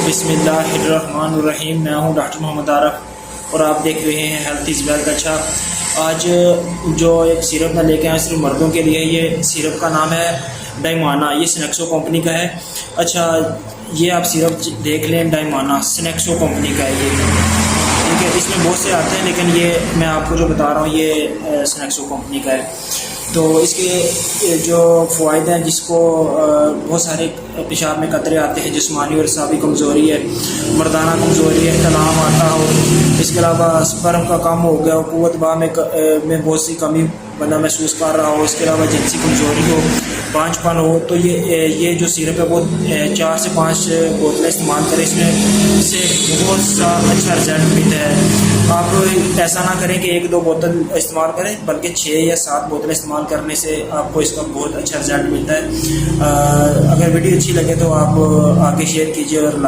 بسم اللہ الرحمن الرحیم۔ میں ہوں ڈاکٹر محمد عارف اور آپ دیکھ رہے ہیں ہیلتھ از ویلتھ۔ اچھا، آج جو ایک سیرپ میں لے کے آئے صرف مردوں کے لیے، یہ سیرپ کا نام ہے ڈائمانا، یہ سنیکسو کمپنی کا ہے۔ اچھا، یہ آپ سیرپ دیکھ لیں، ڈائمانا سنیکسو کمپنی کا ہے یہ، ٹھیک ہے۔ اس میں بہت سے آتے ہیں لیکن یہ میں آپ کو جو بتا رہا ہوں یہ سنیکسو کمپنی کا ہے۔ تو اس کے جو فوائد ہیں، جس کو بہت سارے پیشاب میں قطرے آتے ہیں، جسمانی اور اعصابی کمزوری ہے، مردانہ کمزوری ہے، تناؤ آتا ہو، اس کے علاوہ سپرم کا کم ہو گیا ہو، قوت باہ میں بہت سی کمی بندہ محسوس کر رہا ہو، اس کے علاوہ جنسی کمزوری ہو، پانچ پن ہو، تو یہ جو سیرپ ہے وہ 4 سے 5 بوتلیں استعمال کریں، اس میں سے بہت سا اچھا رزلٹ ملتا ہے۔ آپ ایسا نہ کریں کہ 1-2 بوتل استعمال کریں، بلکہ 6 یا 7 بوتلیں استعمال کرنے سے آپ کو اس کا بہت اچھا رزلٹ ملتا ہے۔ اگر ویڈیو اچھی لگے تو آپ آگے شیئر کیجیے اور